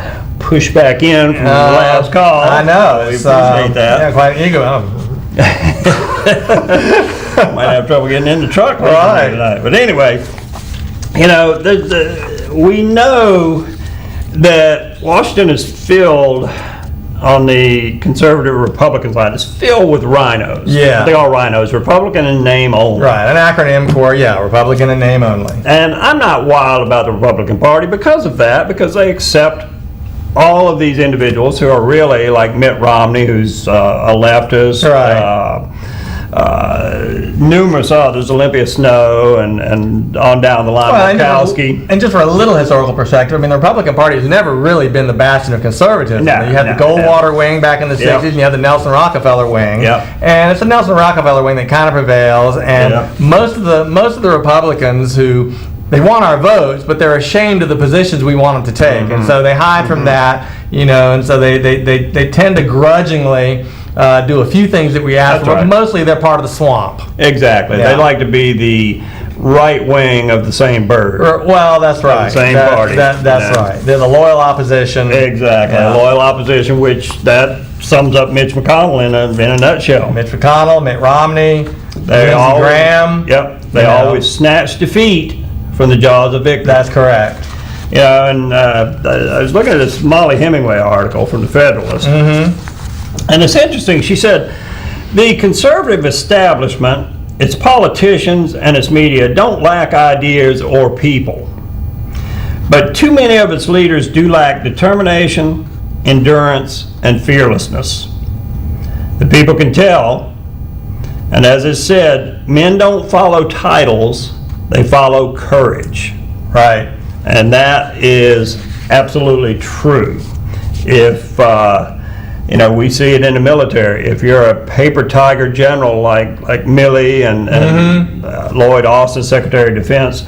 pushed back in from the last call. I know. We appreciate that. Yeah, quite an ego. Might have trouble getting in the truck right tonight. But anyway, we know that Washington is filled on the conservative Republican side. It's filled with rhinos. Yeah. They are rhinos, Republican in name only. Right, an acronym for, Republican in name only. And I'm not wild about the Republican Party because of that, because they accept all of these individuals who are really like Mitt Romney, who's a leftist, right. Numerous others, Olympia Snow, and on down the line, Murkowski. And just for a little historical perspective, the Republican Party has never really been the bastion of conservatism. You had the Goldwater wing back in the 60s, and you had the Nelson Rockefeller wing. And it's the Nelson Rockefeller wing that kind of prevails, and most of the Republicans who they want our votes, but they're ashamed of the positions we want them to take, and so they hide from that, and so they tend to grudgingly do a few things that we ask for, but mostly they're part of the swamp. Exactly. They like to be the right wing of the same bird. Well, that's right. The same party. That's right. They're the loyal opposition. Exactly. Loyal opposition, which that sums up Mitch McConnell in a nutshell. Mitch McConnell, Mitt Romney, They Lindsey Graham. Yep. They you know. always snatch defeat from the jaws of victory. That's correct. You know, and I was looking at this Molly Hemingway article from the Federalist, and it's interesting. She said, the conservative establishment, its politicians and its media don't lack ideas or people, but too many of its leaders do lack determination, endurance, and fearlessness. The people can tell, and as is said, men don't follow titles, they follow courage. Right. And that is absolutely true. If, you know, we see it in the military. If you're a paper tiger general like Milley and Lloyd Austin, Secretary of Defense,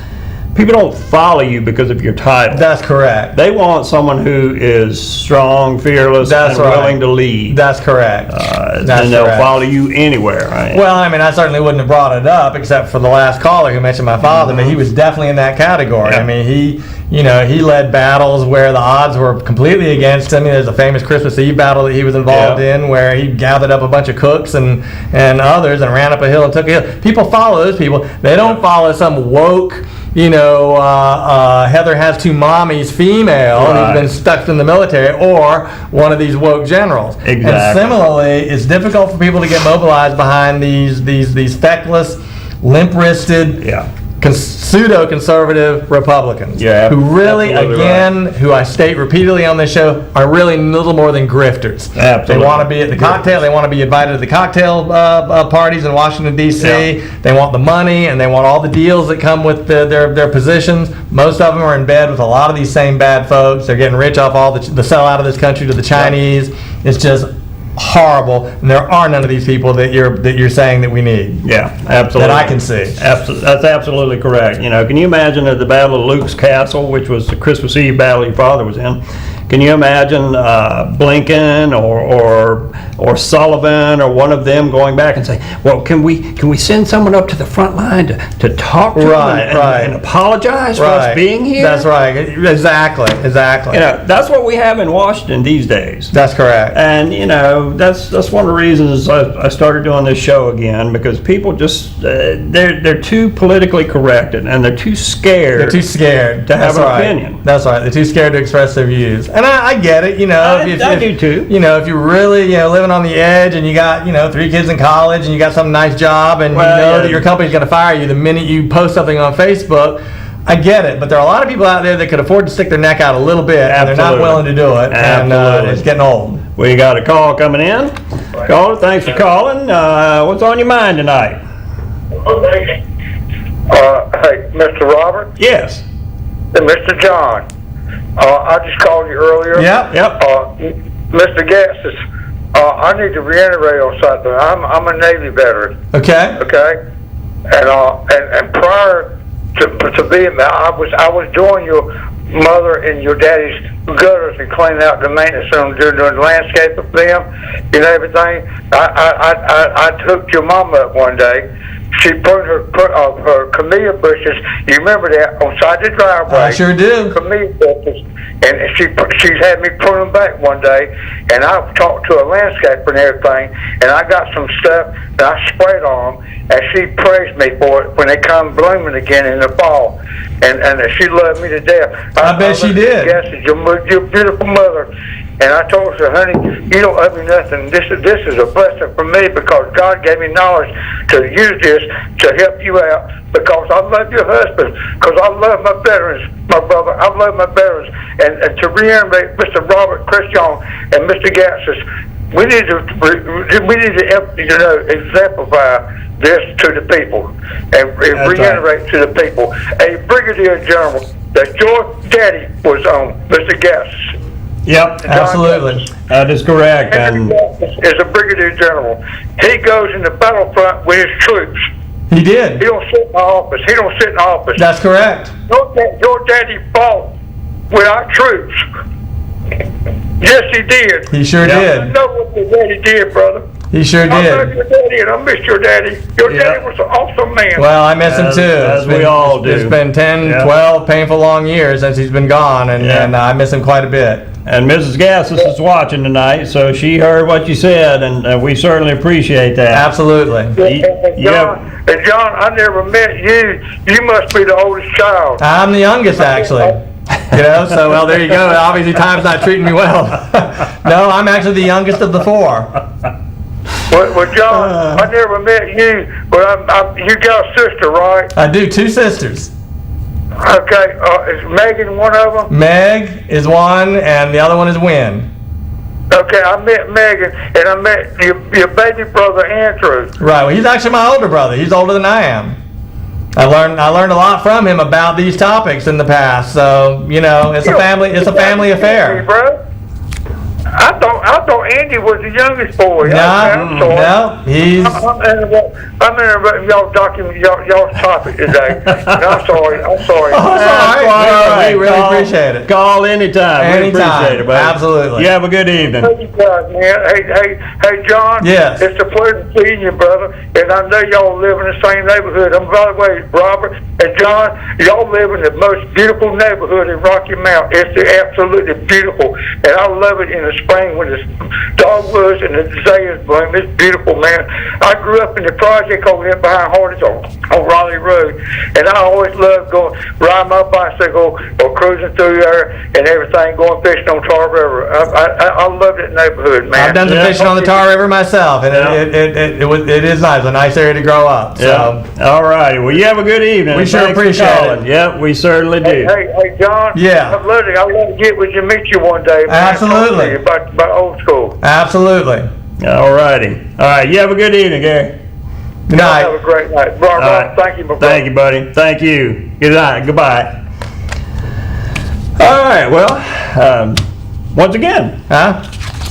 people don't follow you because of your title. That's correct. They want someone who is strong, fearless, That's and right. willing to lead. That's correct. And That's they'll correct. follow you anywhere. Right? Well, I mean, I certainly wouldn't have brought it up except for the last caller who mentioned my father, but he was definitely in that category. Yeah. I mean, he led battles where the odds were completely against him. There's a famous Christmas Eve battle that he was involved in where he gathered up a bunch of cooks and others and ran up a hill and took a hill. People follow those people. They don't follow some woke, Heather has two mommies female Right. who's been stuck in the military, or one of these woke generals. Exactly. And similarly, it's difficult for people to get mobilized behind these feckless, limp-wristed, pseudo-conservative Republicans. Yeah, who really, absolutely again, who I state repeatedly on this show, are really little more than grifters. Absolutely. They want to be at the cocktail. They want to be invited to the cocktail parties in Washington, D.C. Yeah. They want the money, and they want all the deals that come with their positions. Most of them are in bed with a lot of these same bad folks. They're getting rich off all the sell out of this country to the Chinese. It's just horrible, and there are none of these people that you're saying that we need. Yeah, absolutely. That I can see. That's absolutely correct. You know, can you imagine at the Battle of Luke's Castle, which was the Christmas Eve battle your father was in? Can you imagine Blinken or Sullivan or one of them going back and say, "Well, can we send someone up to the front line to talk to them and apologize for us being here?" That's right. Exactly. You know, that's what we have in Washington these days. That's correct. And you know, that's one of the reasons I started doing this show again, because people just they're too politically corrected and they're too scared. They're too scared to have That's an right. opinion. That's right. They're too scared to express their views. And I get it, you know. I do too. You know, if you're really, living on the edge and you got, 3 kids in college and you got some nice job and that your company's going to fire you the minute you post something on Facebook, I get it. But there are a lot of people out there that could afford to stick their neck out a little bit, and they're not willing to do it. Absolutely. And it's getting old. We got a call coming in. Caller, thanks for calling. What's on your mind tonight? Hey, Mr. Robert? Yes. Mr. John? I just called you earlier. Yep. Mr. Gatsis, I need to reiterate on something. I'm a Navy veteran. Okay. Okay? And prior to being that, I was doing your mother and your daddy's gutters and cleaning out the maintenance room, doing the landscape of them and everything. I took your mama up one day. She put her camellia bushes. You remember that on side of the driveway? I sure do. Camellia bushes, and she's had me put them back one day. And I talked to a landscaper and everything, and I got some stuff that I sprayed on them, and she praised me for it when they come blooming again in the fall. And she loved me to death. I bet she did. Yes, your beautiful mother. And I told her, honey, you don't owe me nothing. This is a blessing for me because God gave me knowledge to use this to help you out because I love your husband, because I love my veterans, my brother. I love my veterans. And to reiterate, Mr. Robert Cressionnie and Mr. Gatsis, we need to exemplify this to the people and reiterate to the people. A brigadier general that your daddy was on, Mr. Gatsis. Yep, absolutely. That is correct. And is a brigadier general. He goes in the battlefront with his troops. He did. He don't sit in the office. That's correct. Your daddy fought with our troops. Yes, he did. He sure did. I know what your daddy did, brother. He sure I love did. your daddy, and I miss your daddy. Your daddy was an awesome man. Well, I miss him too. As we all do. It's been 10, 12 painful long years since he's been gone, and I miss him quite a bit. And Mrs. Gatsis is watching tonight, so she heard what you said, and we certainly appreciate that. Absolutely. And John, I never met you. You must be the oldest child. I'm the youngest, actually. So, well, there you go. Obviously, time's not treating me well. No, I'm actually the youngest of the four. Well, John, I never met you, but you got a sister, right? I do, 2 sisters. Okay, is Megan one of them? Meg is one, and the other one is Wynn. Okay, I met Megan, and I met your baby brother Andrew. Right. Well, he's actually my older brother. He's older than I am. I learned a lot from him about these topics in the past. So it's a family affair. Bro. I thought Andy was the youngest boy. No, he's. I'm interrupting y'all document y'all's topic today. I'm sorry. Oh, it's all right. We really appreciate it. Call anytime. We appreciate it, buddy. Absolutely. You have a good evening. Hey, man. Hey, John. Yes. It's a pleasure seeing you, brother. And I know y'all live in the same neighborhood. And by the way, Robert and John, y'all live in the most beautiful neighborhood in Rocky Mount. It's absolutely beautiful, and I love it in the spring when the dogwoods and the azaleas bloom. It's beautiful, man. I grew up in the project over there behind Hardys on Raleigh Road, and I always loved riding my bicycle or cruising through there and everything, going fishing on Tar River. I love that neighborhood, man. I've done some fishing on the Tar River myself, and it is nice. A nice area to grow up. So. Yeah. All righty. Well, you have a good evening. We sure appreciate it. Yep, we certainly do. Hey, John. Yeah. I'd love to get with you, meet you one day. Absolutely. About old school. Absolutely. All righty. All right. You have a good evening, Gary. Good night. Have a great night. Rob, thank you, my brother. Thank you, buddy. Thank you. Good night. Goodbye. All right. Well, once again. Huh?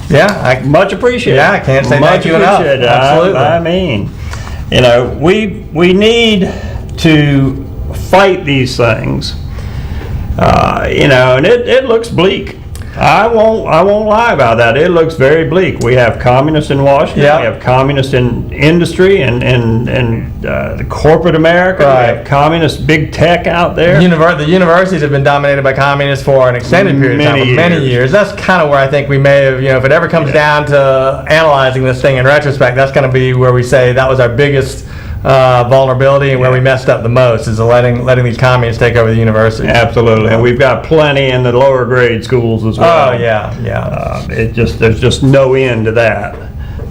Yeah. Much appreciated. Yeah, I can't say thank you enough. Absolutely. I mean, we need to fight these things. And it looks bleak. I won't lie about that. It looks very bleak. We have communists in Washington. Yep. We have communists in industry and the corporate America. Right. We have communist big tech out there. The universities have been dominated by communists for an extended period of time, many years. That's kind of where I think we may have, if it ever comes down to analyzing this thing in retrospect, that's going to be where we say that was our biggest vulnerability and where we messed up the most is letting these communists take over the university. Absolutely, and we've got plenty in the lower grade schools as well. Oh yeah. There's just no end to that.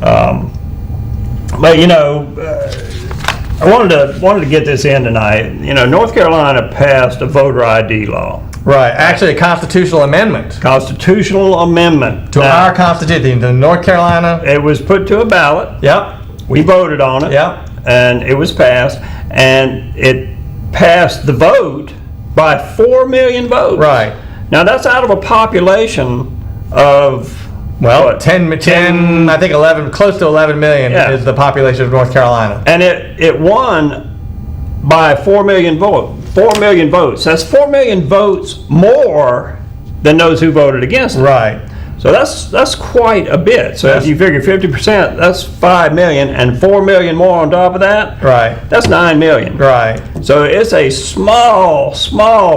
But I wanted to get this in tonight. North Carolina passed a voter ID law. Right, actually a constitutional amendment. Constitutional amendment to our Constitution, to North Carolina. It was put to a ballot. Yep. We voted on it. Yep. And it was passed, and it passed the vote by 4 million votes. Right. Now that's out of a population of 10, I think 11, close to 11 million is the population of North Carolina. And it won by 4 million votes. 4 million votes. That's 4 million votes more than those who voted against it. Right. So that's quite a bit. So if you figure 50%, that's 5 million, and 4 million more on top of that. Right. That's 9 million. Right. So it's a small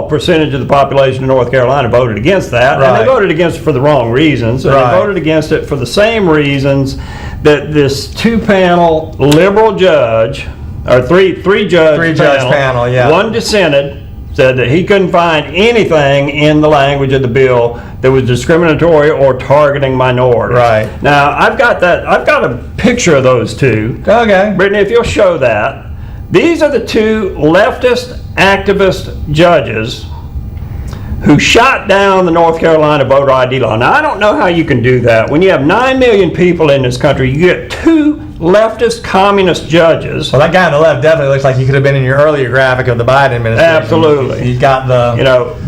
percentage of the population of North Carolina voted against that, and they voted against it for the wrong reasons. And they voted against it for the same reasons that this 2-panel liberal judge, or three judge panel, one dissented. Said that he couldn't find anything in the language of the bill that was discriminatory or targeting minorities. Right. Now, I've got a picture of those two. Okay. Brittany, if you'll show that. These are the two leftist activist judges who shot down the North Carolina voter ID law. Now, I don't know how you can do that. When you have 9 million people in this country, you get two leftist communist judges. Well, that guy on the left definitely looks like he could have been in your earlier graphic of the Biden administration. Absolutely. He's got the...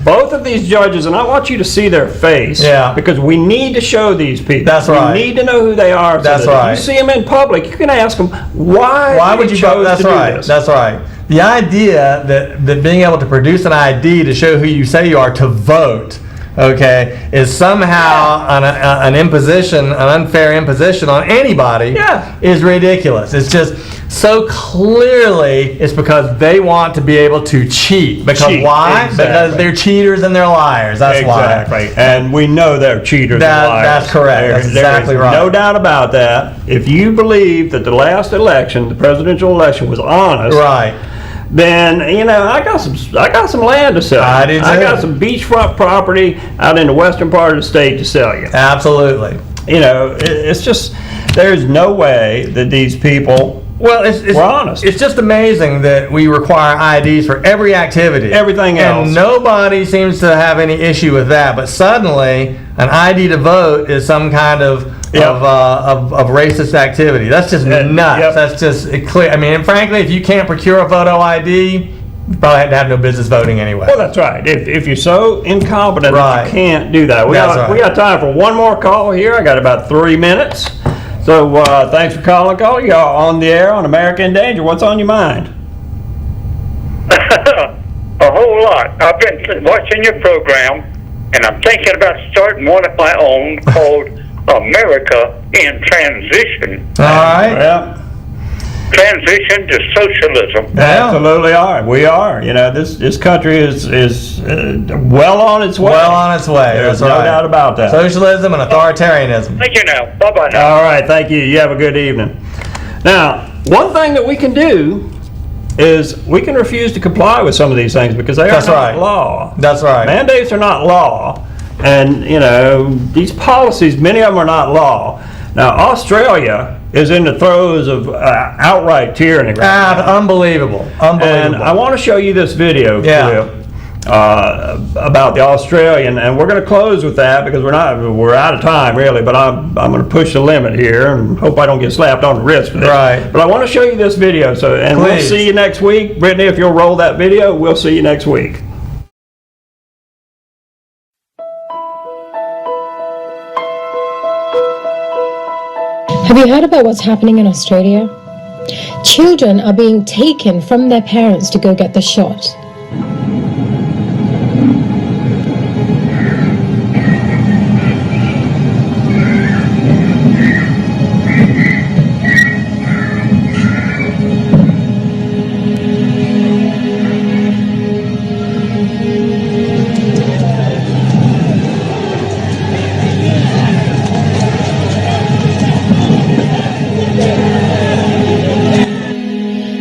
both of these judges, and I want you to see their face. Yeah. Because we need to show these people. That's right. We need to know who they are. So That's right. If you see them in public, you can ask them, why would you chose That's to right. do this? That's right. The idea that being able to produce an ID to show who you say you are to vote, is somehow an imposition, an unfair imposition on anybody is ridiculous. It's just so clearly it's because they want to be able to cheat. Because why? Exactly. Because they're cheaters and they're liars. That's why. Exactly. And we know they're cheaters and liars. That's correct. That's exactly right. No doubt about that. If you believe that the last election, the presidential election, was honest, right, then I got some land to sell. I do too. I got some beachfront property out in the western part of the state to sell you. Absolutely. It's just there's no way that these people were honest. It's just amazing that we require IDs for every activity. Everything else. And nobody seems to have any issue with that. But suddenly, an ID to vote is some kind of racist activity. That's just nuts. Yep. That's just clear. I mean, and frankly, if you can't procure a photo ID, you probably have to have no business voting anyway. Well, that's right. If you're so incompetent, Right. you can't do that. We got time for one more call here. I got about 3 minutes. So thanks for calling. You're on the air on America in Danger. What's on your mind? A whole lot. I've been watching your program, and I'm thinking about starting one of my own called America in Transition. All right. Well, Transition to socialism. absolutely are. We are. This country is well on its way. Well on its way. There's That's no right. doubt about that. Socialism and authoritarianism. Thank you now. Bye-bye now. All right. Thank you. You have a good evening. Now, one thing that we can do is we can refuse to comply with some of these things because they are not law. That's right. Mandates are not law. And, these policies, many of them are not law. Now, Australia is in the throes of outright tyranny right now. Unbelievable. And I want to show you this video clip about the Australian, and we're going to close with that because we're out of time really, but I'm going to push the limit here and hope I don't get slapped on the wrist for this. Right. But I want to show you this video, we'll see you next week. Brittany, if you'll roll that video, we'll see you next week. Have you heard about what's happening in Australia? Children are being taken from their parents to go get the shot.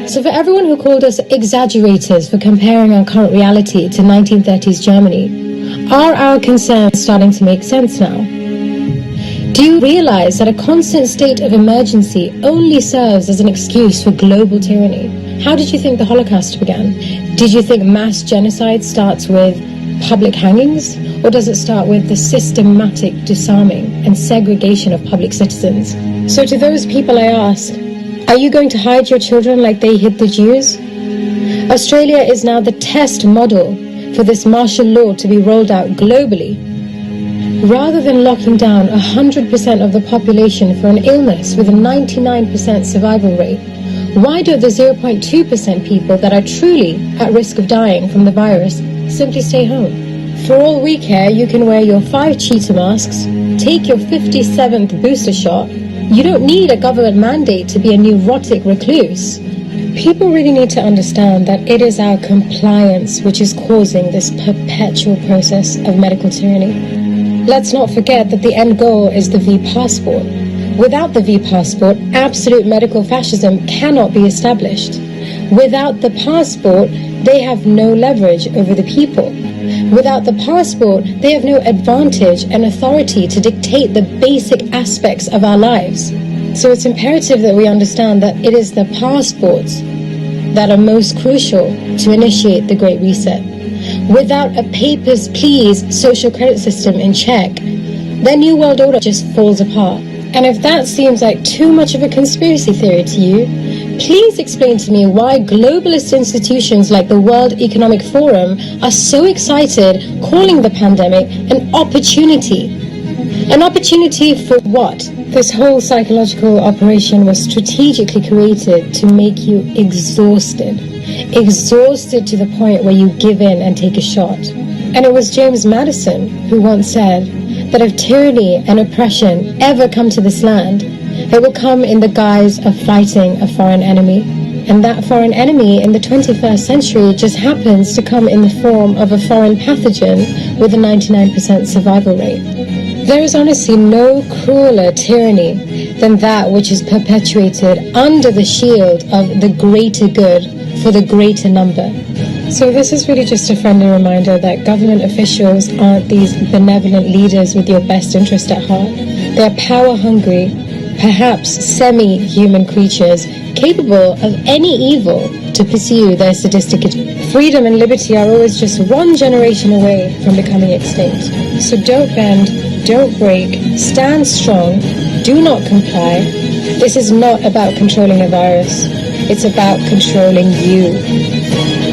So for everyone who called us exaggerators for comparing our current reality to 1930s Germany, are our concerns starting to make sense now? Do you realize that a constant state of emergency only serves as an excuse for global tyranny? How did you think the Holocaust began? Did you think mass genocide starts with public hangings? Or does it start with the systematic disarming and segregation of public citizens? So to those people I ask, are you going to hide your children like they hid the Jews? Australia is now the test model for this martial law to be rolled out globally. Rather than locking down 100% of the population for an illness with a 99% survival rate, why don't the 0.2% people that are truly at risk of dying from the virus simply stay home? For all we care, you can wear your 5 cheetah masks, take your 57th booster shot. You don't need a government mandate to be a neurotic recluse. People really need to understand that it is our compliance which is causing this perpetual process of medical tyranny. Let's not forget that the end goal is the V-passport. Without the V-passport, absolute medical fascism cannot be established. Without the passport, they have no leverage over the people. Without the passport, they have no advantage and authority to dictate the basic aspects of our lives. So it's imperative that we understand that it is the passports that are most crucial to initiate the Great Reset. Without a papers, please social credit system in check, their New World Order just falls apart. And if that seems like too much of a conspiracy theory to you, please explain to me why globalist institutions like the World Economic Forum are so excited calling the pandemic an opportunity. An opportunity for what? This whole psychological operation was strategically created to make you exhausted. Exhausted to the point where you give in and take a shot. And it was James Madison who once said that if tyranny and oppression ever come to this land, It will come in the guise of fighting a foreign enemy. And that foreign enemy in the 21st century just happens to come in the form of a foreign pathogen with a 99% survival rate. There is honestly no crueler tyranny than that which is perpetuated under the shield of the greater good for the greater number. So this is really just a friendly reminder that government officials aren't these benevolent leaders with your best interest at heart. They're power-hungry, perhaps semi-human creatures capable of any evil to pursue their sadistic agenda. Freedom and liberty are always just one generation away from becoming extinct. So don't bend, don't break, stand strong, do not comply. This is not about controlling a virus. It's about controlling you.